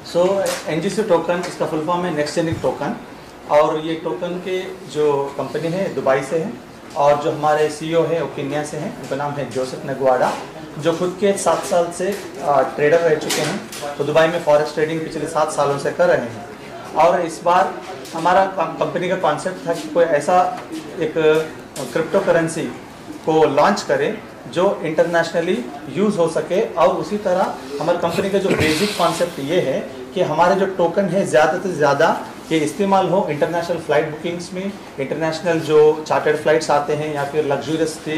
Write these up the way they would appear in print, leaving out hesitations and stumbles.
सो NGC token इसका full form है next genic token, और ये टोकन के जो कंपनी है दुबई से है, और जो हमारे सीईओ है वो केन्या से हैं, उनका नाम है जोसेफ नगवाड़ा, जो खुद के 7 साल से ट्रेडर रह चुके हैं। तो दुबई में फॉरेक्स ट्रेडिंग पिछले 7 सालों से कर रहे हैं। और इस बार हमारा कंपनी का कॉन्सेप्ट था कि कोई ऐसा एक क्रिप्टो करेंसी को लॉन्च करें जो इंटरनेशनली यूज़ हो सके। और उसी तरह हमारी कंपनी का जो बेसिक कॉन्सेप्ट ये है कि हमारे जो टोकन है ज़्यादा से ज़्यादा ये इस्तेमाल हो इंटरनेशनल फ़्लाइट बुकिंग्स में, इंटरनेशनल जो चार्टर्ड फ्लाइट्स आते हैं या फिर लग्जूरियस स्टे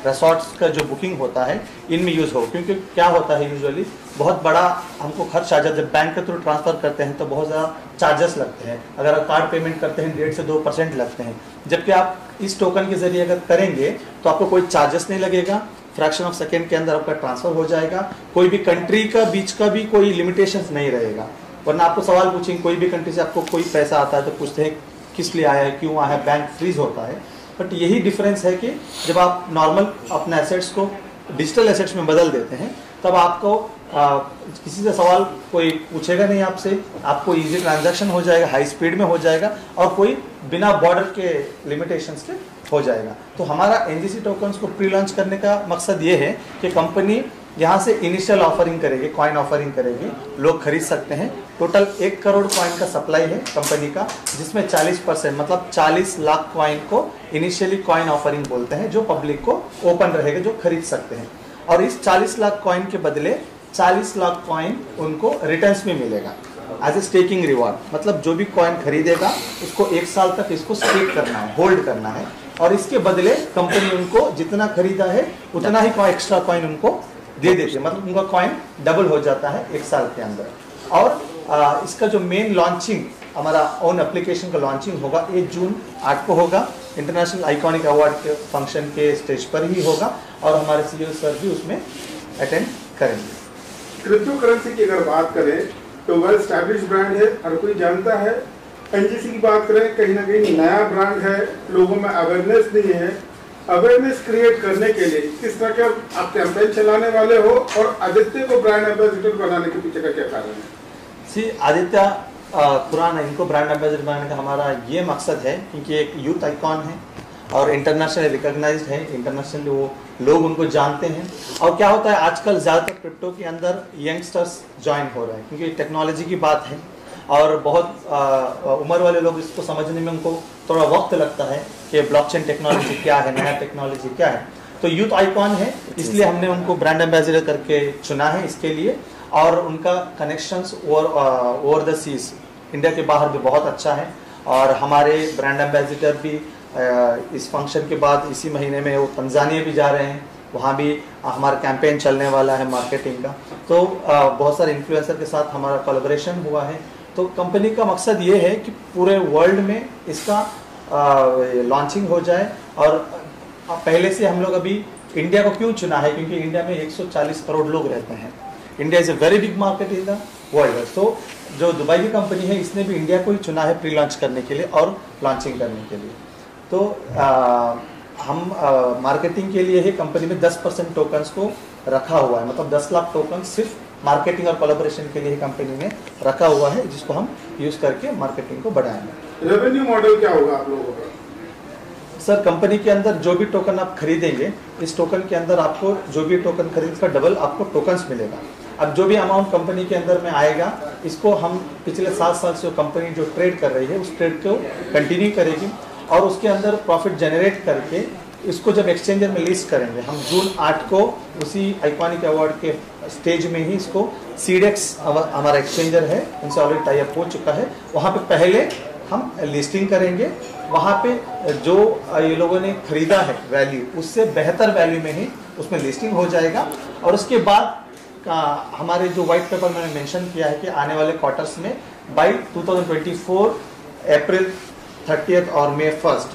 रिसोर्ट्स का जो बुकिंग होता है इनमें यूज़ हो। क्योंकि क्या होता है यूजुअली बहुत बड़ा हमको खर्च आ जाता है, जब बैंक के थ्रू ट्रांसफ़र करते हैं तो बहुत ज़्यादा चार्जेस लगते हैं। अगर आप कार्ड पेमेंट करते हैं 1.5 से 2% लगते हैं, जबकि आप इस टोकन के ज़रिए अगर करेंगे तो आपको कोई चार्जेस नहीं लगेगा, फ्रैक्शन ऑफ सेकेंड के अंदर आपका ट्रांसफ़र हो जाएगा, कोई भी कंट्री का बीच का भी कोई लिमिटेशंस नहीं रहेगा। वरना आपको सवाल पूछेंगे, कोई भी कंट्री से आपको कोई पैसा आता है तो पूछते हैं किस लिए आया है, क्यों आया है, बैंक फ्रीज होता है। बट यही डिफरेंस है कि जब आप नॉर्मल अपने एसेट्स को डिजिटल एसेट्स में बदल देते हैं तब आपको किसी से सवाल कोई पूछेगा नहीं आपसे, आपको इजी ट्रांजैक्शन हो जाएगा, हाई स्पीड में हो जाएगा, और कोई बिना बॉर्डर के लिमिटेशंस के हो जाएगा। तो हमारा एनजीसी टोकन्स को प्री लॉन्च करने का मकसद ये है कि कंपनी यहाँ से इनिशियल ऑफरिंग करेगी, कॉइन ऑफरिंग करेगी, लोग खरीद सकते हैं। टोटल 1 करोड़ कॉइन का सप्लाई है कंपनी का, जिसमें 40% मतलब 40 लाख कॉइन को इनिशियली कॉइन ऑफरिंग बोलते हैं, जो पब्लिक को ओपन रहेगा, जो खरीद सकते हैं। और इस 40 लाख कॉइन के बदले 40 लाख कॉइन उनको रिटर्न्स में मिलेगा एज ए स्टेकिंग रिवॉर्ड। मतलब जो भी कॉइन खरीदेगा उसको 1 साल तक इसको स्टेक करना है, होल्ड करना है, और इसके बदले कंपनी उनको जितना खरीदा है उतना ही एक्स्ट्रा कॉइन उनको दे देती है। मतलब उनका कॉइन डबल हो जाता है 1 साल के अंदर। और इसका जो मेन लॉन्चिंग हमारा ओन एप्लीकेशन का लॉन्चिंग होगा 1 जून 8 को होगा, इंटरनेशनल आइकॉनिक अवार्ड के फंक्शन के स्टेज पर ही होगा, और हमारे सीईओ सर भी उसमें अटेंड करेंगे। क्रिप्टो करेंसी की अगर बात करें तो वेल एस्टैब्लिश ब्रांड है, हर कोई जानता है। एनजीसी की बात करें, कहीं ना कहीं नया ब्रांड है, लोगों में अवेयरनेस नहीं है। अवेयरनेस क्रिएट करने के लिए किस तरह के आप कैंपेन चलाने वाले हो, और आदित्य को ब्रांड एम्बेसडर बनाने के पीछे का क्या कारण है? सी आदित्य खुराना, इनको ब्रांड एम्बेसडर बनाने का हमारा ये मकसद है क्योंकि एक यूथ आइकॉन है और इंटरनेशनली रिकॉग्नाइज्ड है, इंटरनेशनली वो लोग उनको जानते हैं। और क्या होता है आजकल ज़्यादातर क्रिप्टो के अंदर यंगस्टर्स ज्वाइन हो रहे हैं, क्योंकि टेक्नोलॉजी की बात है और बहुत उम्र वाले लोग इसको समझने में उनको थोड़ा वक्त लगता है कि ब्लॉकचेन टेक्नोलॉजी क्या है, नया टेक्नोलॉजी क्या है। तो यूथ आइकॉन है, इसलिए हमने उनको ब्रांड एम्बेसडर करके चुना है इसके लिए। और उनका connections over the seize India के बाहर भी बहुत अच्छा है, और हमारे ब्रांड एम्बेसडर भी इस फंक्शन के बाद इसी महीने में वो तंजानिया भी जा रहे हैं, वहाँ भी हमारा कैंपेन चलने वाला है मार्केटिंग का। तो बहुत सारे इन्फ्लुएंसर के साथ हमारा कोलैबोरेशन हुआ है। तो कंपनी का मकसद ये है कि पूरे वर्ल्ड में इसका लॉन्चिंग हो जाए। और पहले से हम लोग अभी इंडिया को क्यों चुना है, क्योंकि इंडिया में 140 करोड़ लोग रहते हैं। India is a very big market in the world. तो जो दुबई की कंपनी है इसने भी इंडिया को ही चुना है प्री लॉन्च करने के लिए और लॉन्चिंग करने के लिए। तो हम मार्केटिंग के लिए ही कंपनी में 10% टोकन्स को रखा हुआ है, मतलब 10 लाख टोकन सिर्फ मार्केटिंग और कोलैबोरेशन के लिए कंपनी में रखा हुआ है, जिसको हम यूज़ करके मार्केटिंग को बढ़ाएंगे। रेवेन्यू मॉडल क्या होगा आप लोगों का? सर कंपनी के अंदर जो भी टोकन आप खरीदेंगे, इस टोकन के अंदर आपको जो भी टोकन खरीद का डबल आपको टोकन्स मिलेगा। अब जो भी अमाउंट कंपनी के अंदर में आएगा, इसको हम पिछले 7 साल से कंपनी जो ट्रेड कर रही है उस ट्रेड को कंटिन्यू करेगी, और उसके अंदर प्रॉफिट जनरेट करके इसको जब एक्सचेंजर में लिस्ट करेंगे, हम जून 8 को उसी आइकॉनिक अवार्ड के स्टेज में ही इसको सीडेक्स हमारा एक्सचेंजर है, उनसे ऑलरेडी टाई अप हो चुका है, वहाँ पे पहले हम लिस्टिंग करेंगे। वहाँ पे जो ये लोगों ने खरीदा है वैल्यू, उससे बेहतर वैल्यू में ही उसमें लिस्टिंग हो जाएगा। और उसके बाद हमारे जो वाइट पेपर में मेंशन किया है कि आने वाले क्वार्टर्स में बाय 2024 अप्रैल 30 और मई 1,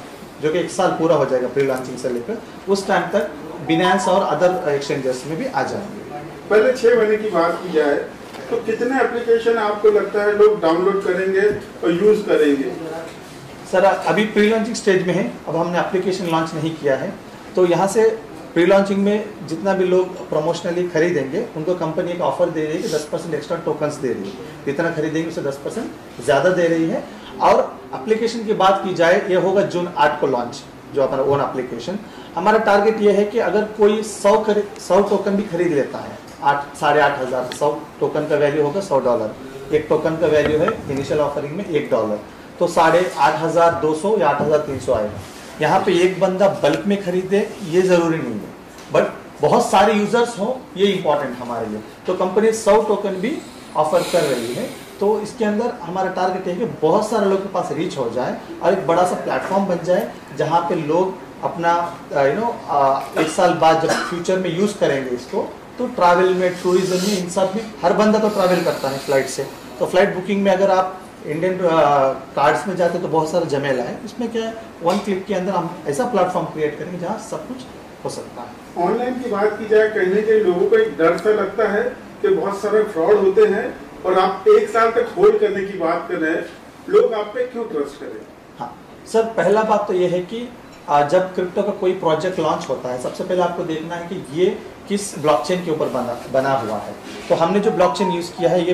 जो कि 1 साल पूरा हो जाएगा प्री लॉन्चिंग से लेकर, उस टाइम तक बिनांस और अदर एक्सचेंजर्स में भी आ जाएंगे। पहले 6 महीने की बात की जाए तो कितने एप्लीकेशन आपको लगता है लोग डाउनलोड करेंगे और यूज करेंगे? सर अभी प्री लॉन्चिंग स्टेज में है, अब हमने एप्लीकेशन लॉन्च नहीं किया है, तो यहाँ से प्री लॉन्चिंग में जितना भी लोग प्रमोशनली खरीदेंगे उनको कंपनी एक ऑफर दे रही है कि 10% एक्स्ट्रा टोकन्स दे रही है, जितना खरीदेंगे उससे 10% ज़्यादा दे रही है। और एप्लीकेशन की बात की जाए, ये होगा जून 8 को लॉन्च, जो अपना ओन एप्लीकेशन। हमारा टारगेट ये है कि अगर कोई 100 टोकन भी खरीद लेता है, 8,500 100 टोकन का वैल्यू होगा $100, एक टोकन का वैल्यू है इनिशियल ऑफरिंग में $1, तो 8,200 या 8,300 आएगा। यहाँ पे एक बंदा बल्क में खरीदे ये जरूरी नहीं है, बट बहुत सारे यूजर्स हो ये इंपॉर्टेंट हमारे लिए। तो कंपनी 100 टोकन भी ऑफर कर रही है। तो इसके अंदर हमारा टारगेट है कि बहुत सारे लोगों के पास रीच हो जाए और एक बड़ा सा प्लेटफॉर्म बन जाए जहाँ पे लोग अपना एक साल बाद जब फ्यूचर में यूज करेंगे इसको, तो ट्रैवल में, टूरिज्म में, इन सब में हर बंदा तो ट्रैवल करता है फ्लाइट से। तो फ्लाइट बुकिंग में अगर आप इंडियन कार्ड्स में जाते तो बहुत सारा झमेला है, इसमें क्या है, 1 क्लिक के अंदर हम ऐसा प्लेटफॉर्म क्रिएट करेंगे जहाँ सब कुछ हो सकता है। ऑनलाइन की बात की जाए, कहीं ना कहीं लोगों को एक डर सा लगता है कि बहुत सारे फ्रॉड होते हैं और आप 1 साल तक होल्ड करने की बात कर रहे हैं, लोग आप पे क्यों ट्रस्ट करें? हाँ सर, पहला बात तो ये है कि जब क्रिप्टो का कोई प्रोजेक्ट लॉन्च होता है, सबसे पहले आपको देखना है कि ये किस ब्लॉकचेन के ऊपर बना हुआ है। तो हमने जो ब्लॉकचेन यूज़ किया है ये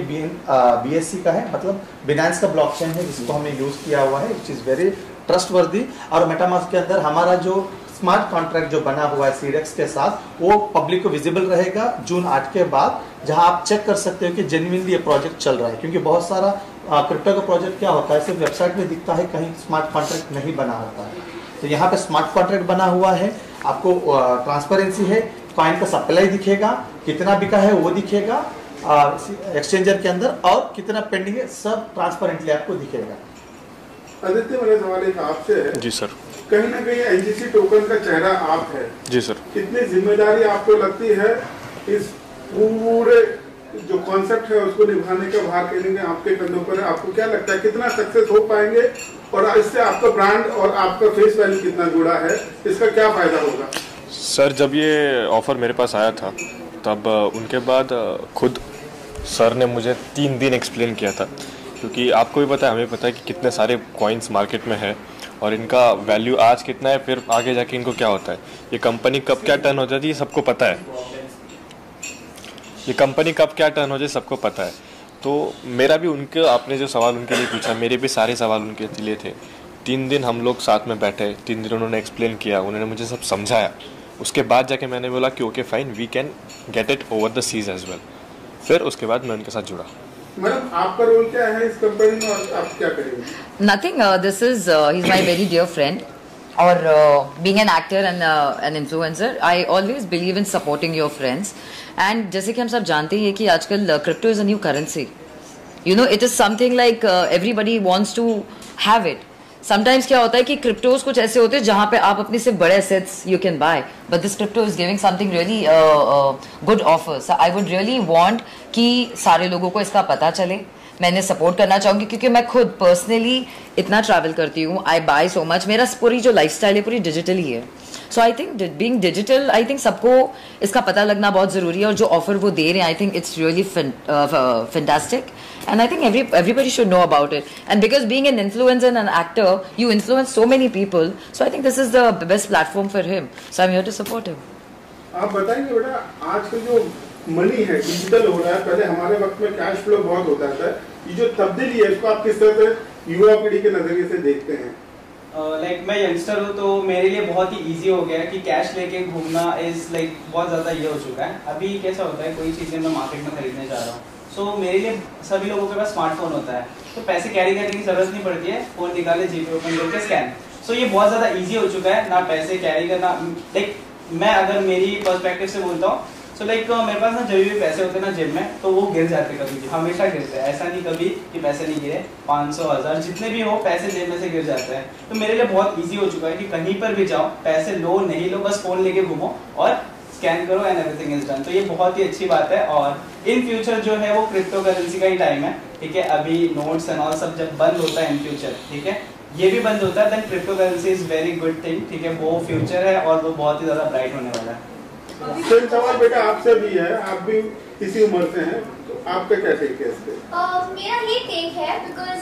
BSC का है, मतलब बिनांस का ब्लॉकचेन है जिसको हमने यूज़ किया हुआ है, विच इज़ वेरी ट्रस्टवर्दी। और मेटामास्क के अंदर हमारा जो स्मार्ट कॉन्ट्रैक्ट जो बना हुआ है सीडेक्स के साथ, वो पब्लिक को विजिबल रहेगा जून 8 के बाद, जहां आप चेक कर सकते हो कि जेन्युइनली ये प्रोजेक्ट चल रहा है। क्योंकि बहुत सारा क्रिप्टो का प्रोजेक्ट क्या होता है, सिर्फ वेबसाइट में दिखता है, कहीं स्मार्ट कॉन्ट्रैक्ट नहीं बना होता है। तो यहाँ पे स्मार्ट कॉन्ट्रैक्ट बना हुआ है, आपको ट्रांसपेरेंसी है, कॉइन का सप्लाई दिखेगा, कितना बिका है वो दिखेगा एक्सचेंजर के अंदर, और कितना पेंडिंग है सब ट्रांसपेरेंटली आपको दिखेगा। आदित्य, मेरा सवाल एक आपसे है। जी सर। कहीं ना कहीं एनजीसी टोकन का चेहरा आप है। जी सर। कितनी जिम्मेदारी आपको लगती है इस पूरे जो कॉन्सेप्ट है उसको निभाने का भार कहेंगे आपके कंधों पर है? आपको क्या लगता है कितना सक्सेस हो पाएंगे और इससे आपका ब्रांड और आपका फेस वैल्यू कितना जुड़ा है, इसका क्या फायदा होगा? सर, जब ये ऑफ़र मेरे पास आया था तब उनके बाद खुद सर ने मुझे 3 दिन एक्सप्लेन किया था, क्योंकि आपको भी पता है, हमें पता है कि कितने सारे कॉइन्स मार्केट में है और इनका वैल्यू आज कितना है, फिर आगे जाके इनको क्या होता है, ये कंपनी कब क्या टर्न हो जाती है सबको पता है, ये कंपनी कब क्या टर्न हो जाए सबको पता है। तो मेरा भी उनके, आपने जो सवाल उनके लिए पूछा, मेरे भी सारे सवाल उनके लिए थे। 3 दिन हम लोग साथ में बैठे, 3 दिन उन्होंने एक्सप्लेन किया, उन्होंने मुझे सब समझाया। उसके बाद जाके मैंने बोला कि okay fine, we can get it over the seas as well. फिर उसके बाद मैं उनके साथ जुड़ा। मैडम, आपका रोल क्या है इस कंपनी में और आप क्या करेंगे? Nothing. This is he's my very dear friend. Or being an actor and an influencer, I always believe in supporting your friends. And जैसे कि हम सब जानते हैं कि आजकल crypto is a new currency. You know, it is something like everybody wants to have it. Sometimes क्या होता है कि क्रिप्टोज कुछ ऐसे होते हैं जहाँ पे आप अपने से बड़े assets you can buy, but this crypto is giving something really good offers. I would really want कि सारे लोगों को इसका पता चले। मैंने सपोर्ट करना चाहूँगी क्योंकि मैं खुद पर्सनली इतना ट्रैवल करती हूँ, आई बाय सो मच, मेरा पूरी जो लाइफस्टाइल है पूरी डिजिटल ही है। So I think being digital, I think सबको इसका पता लगना बहुत ज़रूरी है, और जो ऑफर वो दे रहे हैं I think it's really fantastic, and I think everybody should know about it. And because being an influencer and an actor, you influence so many people, so I think this is the best platform for him, so I'm here to support him. आप बताएंगे बेटा, आज का जो money है digital हो रहा है, पहले हमारे वक्त में कैश फ्लो बहुत होता था, ये जो तब्दीली है इसको आप किस तरह से युवा पीढ़ी के नजरिए से देखते हैं? लाइक मैं यंगस्टर हूँ तो मेरे लिए बहुत ही इजी हो गया है कि कैश लेके घूमना इज लाइक बहुत ज़्यादा ये हो चुका है। अभी कैसा होता है, कोई चीज़ें मैं मार्केट में खरीदने जा रहा हूँ, सो मेरे लिए सभी लोगों के पास स्मार्टफोन होता है, तो पैसे कैरी करने की जरूरत नहीं पड़ती है, फोन निकाले, जीपे ओपन करके स्कैन। सो ये बहुत ज़्यादा इजी हो चुका है, ना पैसे कैरी करना। लाइक मैं अगर मेरी पर्सपेक्टिव से बोलता हूँ, सो लाइक मेरे पास ना जब भी पैसे होते हैं ना जेब में, तो वो गिर जाते कभी भी, हमेशा गिरते हैं, ऐसा नहीं कभी कि पैसे नहीं गिरे। 500 1000 जितने भी हो पैसे जेब में से गिर जाते हैं। तो मेरे लिए बहुत ईजी हो चुका है कि कहीं पर भी जाओ, पैसे लो नहीं लो, बस फोन लेके घूमो और स्कैन करो एंड एवरीथिंग इज डन। तो ये बहुत ही अच्छी बात है। और इन फ्यूचर जो है वो क्रिप्टो करेंसी का ही टाइम है, ठीक है। अभी नोट्स एंड ऑल सब जब बंद होता है इन फ्यूचर, ठीक है, ये भी बंद होता है, then cryptocurrency is very good thing, ठीक है। वो फ्यूचर है और वो बहुत ही ज्यादा ब्राइट होने वाला है। सेम सवाल बेटा आपसे भी है, आप भी इसी उम्र से हैं, तो आपका क्या टेक है इस पे? मेरा ये टेक है बिकॉज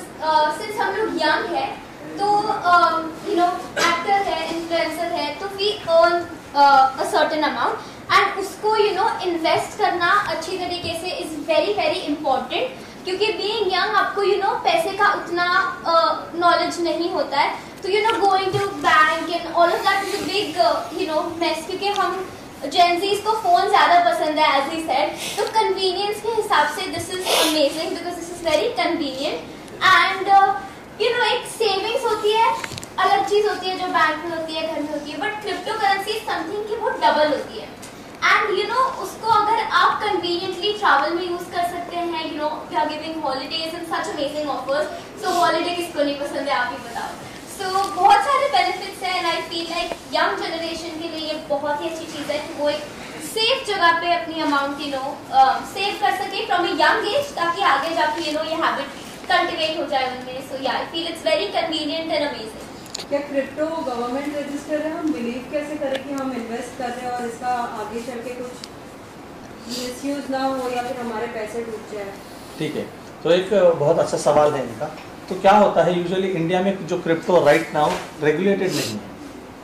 सिंस हम लोग यंग है तो यू नो एक्टर है, इन्फ्लुएंसर है, तो we earn a certain amount and उसको इन्वेस्ट करना अच्छी तरीके से इज वेरी वेरी इंपॉर्टेंट, क्योंकि बीइंग यंग आपको पैसे का उतना नॉलेज नहीं होता है, तो going to bank and all of that is a big mess, क्योंकि हम जेंजीज को फोन ज्यादा पसंद है एज ही सेड, तो कन्वीनियंस के हिसाब से this is amazing because this is very convenient and एक सेविंग्स होती है, अलग चीज होती है जो बैंक में होती है, घर में होती है, बट क्रिप्टो करेंसी समथिंग की वो डबल होती है एंड उसको अगर आप कन्वीनियंटली ट्रैवल में यूज कर सकते हैं, we are giving holidays and such amazing offers, so holiday किसको नहीं पसंद है आप ही बताओ। सो बहुत सारे बेनिफिट्स हैं and I feel like young generation के लिए ये बहुत ही अच्छी चीज़ है कि वो एक सेफ जगह पे अपनी अमाउंट सेव कर सके फ्रॉम अ यंग एज, ताकि आगे जाके ये हैबिट कल्टिवेट हो जाए उनमें। सो या I feel it's very convenient and amazing. क्या क्रिप्टो गवर्नमेंट रजिस्टर है? हम बिलीव कैसे करें कि हम इन्वेस्ट कर रहे हैं और इसका आगे चल के कुछ मिसयूज ना हो या फिर हमारे पैसे डूब जाए? ठीक है, तो एक बहुत अच्छा सवाल है इनका। तो क्या होता है यूजुअली इंडिया में जो क्रिप्टो राइट नाउ रेगुलेटेड नहीं है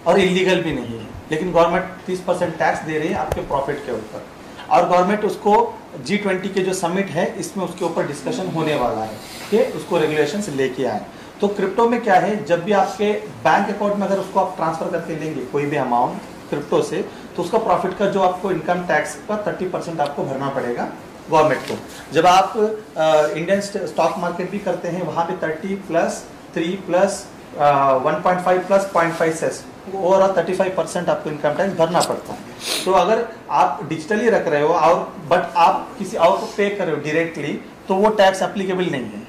और इलीगल भी नहीं है, लेकिन गवर्नमेंट 30% टैक्स दे रही है आपके प्रॉफिट के ऊपर, और गवर्नमेंट उसको G20 के जो समिट है इसमें उसके ऊपर डिस्कशन होने वाला है कि उसको रेगुलेशंस लेके आए। तो क्रिप्टो में क्या है, जब भी आपके बैंक अकाउंट में अगर उसको आप ट्रांसफर करके लेंगे कोई भी अमाउंट क्रिप्टो से, तो उसका प्रॉफिट का जो आपको इनकम टैक्स का 30% आपको भरना पड़ेगा गवर्नमेंट को। जब आप इंडियन स्टॉक मार्केट भी करते हैं वहाँ पे 30 plus 3 plus 1.5 plus 0.5 cess overall 35% आपको इनकम टैक्स भरना पड़ता है। तो अगर आप डिजिटली रख रहे हो और बट आप किसी और को पे कर रहे हो डायरेक्टली, तो वो टैक्स एप्लीकेबल नहीं है।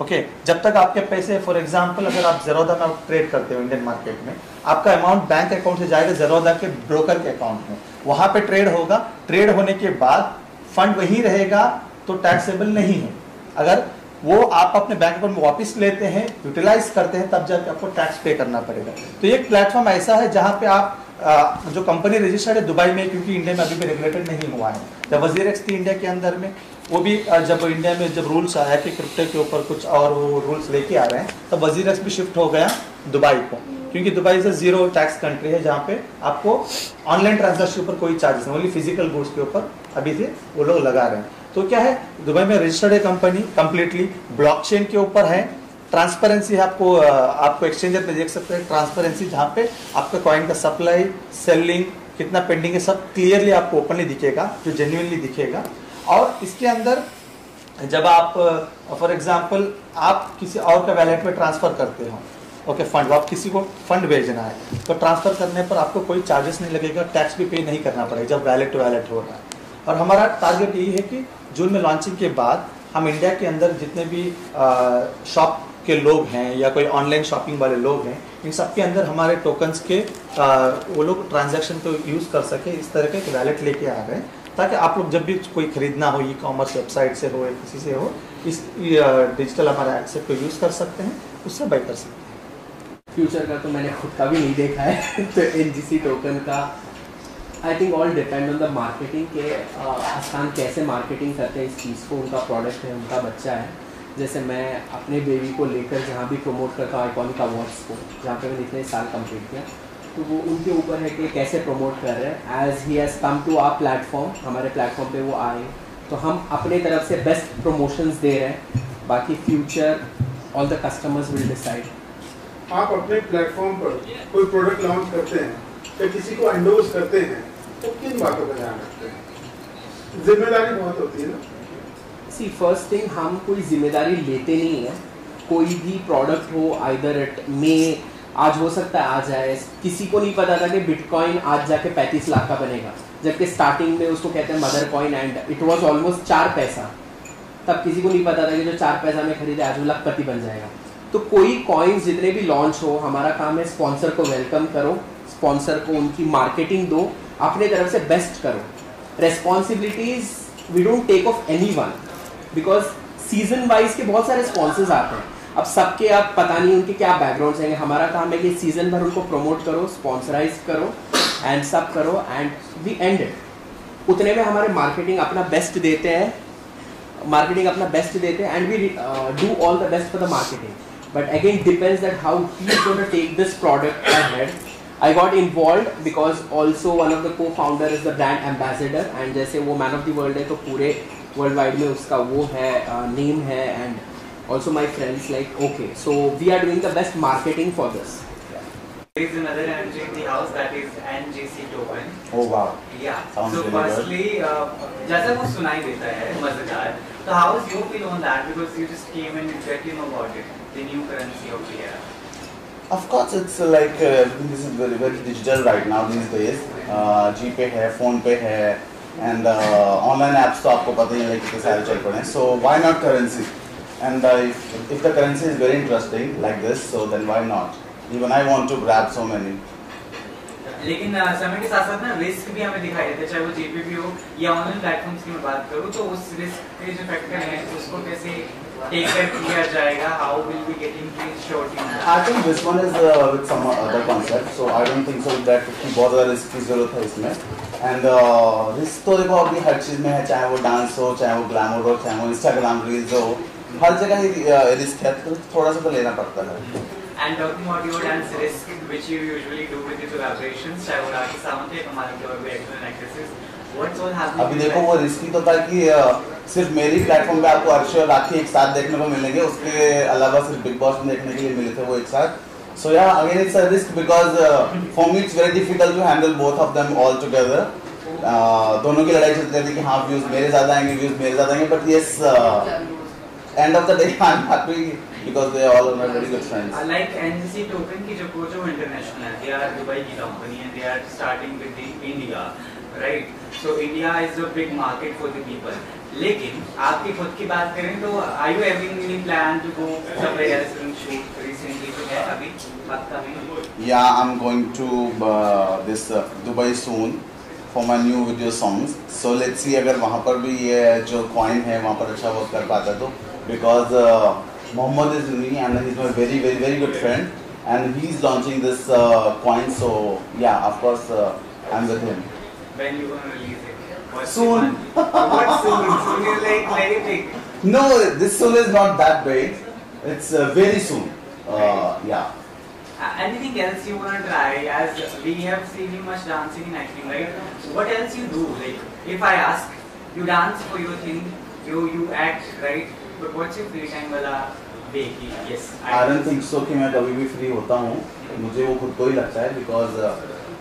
ओके, जब तक आपके पैसे फॉर एग्जांपल अगर आप ज़ेरोधा में ट्रेड करते हो इंडियन मार्केट में, आपका अमाउंट बैंक अकाउंट से जाएगा ज़ेरोधा के ब्रोकर के अकाउंट में, वहाँ पे ट्रेड होगा, ट्रेड होने के बाद फंड वही रहेगा तो टैक्सेबल नहीं है। अगर वो आप अपने बैंक अकाउंट में वापस लेते हैं, यूटिलाइज करते हैं, तब जाके आपको टैक्स पे करना पड़ेगा। तो एक प्लेटफॉर्म ऐसा है जहाँ पे आप जो कंपनी रजिस्टर्ड है दुबई में, क्योंकि इंडिया में अभी भी रेगुलेटेड नहीं हुआ है। जब वजीरेक्स थी इंडिया के अंदर में, वो भी जब इंडिया में जब रूल्स आया कि क्रिप्टो के ऊपर कुछ और वो रूल्स लेके आ रहे हैं, तब वजीरेक्स भी शिफ्ट हो गया दुबई को, क्योंकि Dubai is zero tax country है जहाँ पे आपको ऑनलाइन ट्रांजैक्शन के ऊपर कोई चार्जेस नहीं, ओनली फिजिकल गुड्स के ऊपर अभी से वो लोग लगा रहे हैं। तो क्या है, दुबई में रजिस्टर्ड है कंपनी, कंप्लीटली ब्लॉकचेन के ऊपर है, ट्रांसपेरेंसी है, आपको एक्सचेंजर पे देख सकते हैं ट्रांसपेरेंसी, जहाँ पे आपका कॉइन का सप्लाई सेलिंग कितना पेंडिंग है सब क्लियरली आपको ओपनली दिखेगा, जो जेन्युइनली दिखेगा। और इसके अंदर जब आप फॉर एग्जांपल आप किसी और का वैलेट में ट्रांसफर करते हो, ओके फंड, आप किसी को फंड भेजना है तो ट्रांसफर करने पर आपको कोई चार्जेस नहीं लगेगा, टैक्स भी पे नहीं करना पड़ेगा जब वैलेट टू वैलेट हो रहा है। और हमारा टारगेट यही है कि जून में लॉन्चिंग के बाद हम इंडिया के अंदर जितने भी शॉप के लोग हैं या कोई ऑनलाइन शॉपिंग वाले लोग हैं, इन सब के अंदर हमारे टोकन्स के वो लोग ट्रांजैक्शन को यूज़ कर सके, इस तरह के वैलेट लेके आ रहे हैं, ताकि आप लोग जब भी कोई खरीदना हो ई कॉमर्स वेबसाइट से हो या किसी से हो, इस डिजिटल हमारे एक्सेस को यूज़ कर सकते हैं, उससे बाय कर सकते हैं। फ्यूचर का तो मैंने खुद का भी नहीं देखा है तो NGC टोकन का I think all depend on the marketing के आसान कैसे मार्केटिंग करते हैं इस चीज़ को, उनका प्रोडक्ट है, उनका बच्चा है। जैसे मैं अपने बेबी को लेकर जहाँ भी प्रमोट करता हूँ आइकॉनिक अवार्ड्स को, जहाँ पे मैंने इतने साल कंप्लीट किया, तो वो उनके ऊपर है कि कैसे प्रमोट कर रहे हैं। As he has come to our platform, हमारे प्लेटफॉर्म पे वो आए तो हम अपने तरफ से बेस्ट प्रमोशंस दे रहे हैं, बाकी future all the customers will decide. आप अपने प्लेटफॉर्म पर कोई प्रोडक्ट लॉन्च करते हैं या किसी को एंडोर्स करते हैं तो किन बातों का ध्यान रखते हैं? जिम्मेदारी बहुत होती है ना। सी फर्स्ट थिंग, हम कोई जिम्मेदारी लेते नहीं है। कोई भी प्रोडक्ट हो, आइदर इट में आज हो सकता है आ जाए, किसी को नहीं पता था कि बिटकॉइन आज जाके 35 लाख का बनेगा, जबकि स्टार्टिंग में उसको कहते हैं mother coin and it was almost 4 पैसा। तब किसी को नहीं पता था कि जो 4 पैसा में खरीदे आज वो लखपति बन जाएगा। तो कोई कॉइन्स जितने भी लॉन्च हो, हमारा काम है स्पॉन्सर को वेलकम करो, स्पॉन्सर को उनकी मार्केटिंग दो, अपने तरफ से बेस्ट करो। Responsibilities we don't take of anyone, because season wise के बहुत सारे स्पॉन्सर्स आते हैं। अब सबके आप पता नहीं उनके क्या बैकग्राउंड्स हैं। हमारा काम है कि सीजन भर उनको प्रमोट करो, स्पॉन्सराइज करो एंड सब करो एंड वी एंड इट। उतने में हमारे मार्केटिंग अपना बेस्ट देते हैं, and we do all the best for the marketing. But again depends that how he is going to take this product ahead. I got involved because also one of the co-founder is the brand ambassador, and जैसे वो man of the world है तो पूरे world wide में उसका वो है name है, and also my friends like okay, so we are doing the best marketing for this. There is another energy in the house, that is NGC token. Oh wow. Yeah. Sounds So really good. firstly, जैसा वो सुनाई देता है मजेदार, so how is your feel on that, because you just came and get to know about it, the new currency of the era. Of course, it's like this is very very digital right now these days. GPay है, PhonePe है, and online apps तो आपको पता ही है कितने सारे चल पड़े हैं. So why not currency? And if the currency is very interesting like this, so then why not? Even I want to grab so many. लेकिन समय के साथ साथ ना रिस्क भी हमें दिखाई देता है, चाहे वो जीपे भी हो या ऑनलाइन प्लेटफॉर्म्स की मैं बात करूँ, तो उस रिस्क के जो फैक्टर हैं उसको कैसे टेक कर किया जाएगा, how will be getting this short in. I think this one is with some other concept, so I don't think so that कि बहुत ज़्यादा रिस्क की जरूरत है इसमें. And रिस्क तो देखो अभी हर चीज़ में है, चाहे वो डांस हो, चाहे वो ग्लैमर हो, चाहे वो इंस्टाग्राम रील्स हो, हर जगह ही रिस्क है, तो थोड़ा सा तो लेना पड़ता है. And talking about your dance risk, which you usually do with your collaborations, चाहे वो राखी सावंत या कमाल के और भी actor and actresses, what's all happening? अभी देखो वो रिस्की तो था कि सिर्फ मेरी प्लेटफॉर्म पे आपको अर्शी और राखी एक साथ देखने को मिलेंगे, उसके अलावा सिर्फ बिग बॉस में देखने के लिए मिले थे वो एक साथ. So yeah, again it's a risk because for me it's very difficult to handle both of them all together. दोनों की लड़ाई चलती रहती है कि हाँ व्यूज मेरे ज़्यादा आएंगे, व्यूज मेरे ज़्यादा आएंगे, but yes, end of the day I'm happy because they all are very good friends. Like NGC token की जो कोचो इंटरनेशनल है, they are दुबई की company and they are starting with the India, right? So India is a big market for the people. लेकिन आपकी खुद की बात करें तो are you having any plan to go somewhere else and shoot recently? तो है अभी पक्का नहीं? Yeah, I'm going to this Dubai soon for my new video songs. So let's see अगर वहाँ पर भी ये जो coin है वहाँ पर अच्छा वर्क कर पाता तो, because Mohammed is me and he's my very very very good friend and he's launching this coin. So yeah, of course I'm with him. When you gonna release it? What's Soon. What soon? Soon is like very big. No, this soon is not that big. It's very soon. Yeah. Anything else you wanna try? As we have seen you much dancing and acting, right? What else you do? Like if I ask, you dance for your thing, you act, right? But what's your free time वाला way कि yes? I don't think so कि मैं कभी भी free होता हूँ. मुझे वो खुद को ही लगता है because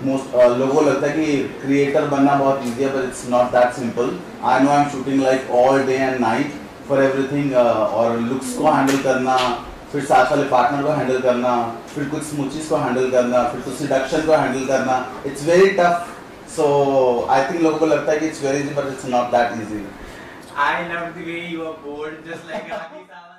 most लोगों को लगता है कि क्रिएटर बनना बहुत easy है, but it's not that simple. I know I'm shooting like all day and night for everything और looks को handle करना, फिर साथ वाले पार्टनर को हैंडल करना, फिर कुछ स्मूचीज को हैंडल करना, फिर कुछ सिडक्शन को हैंडल करना. It's very tough. So I think लोगों को लगता है कि it's very easy, but it's not that easy. I love the way you are bold, just like Rakhi Sawant.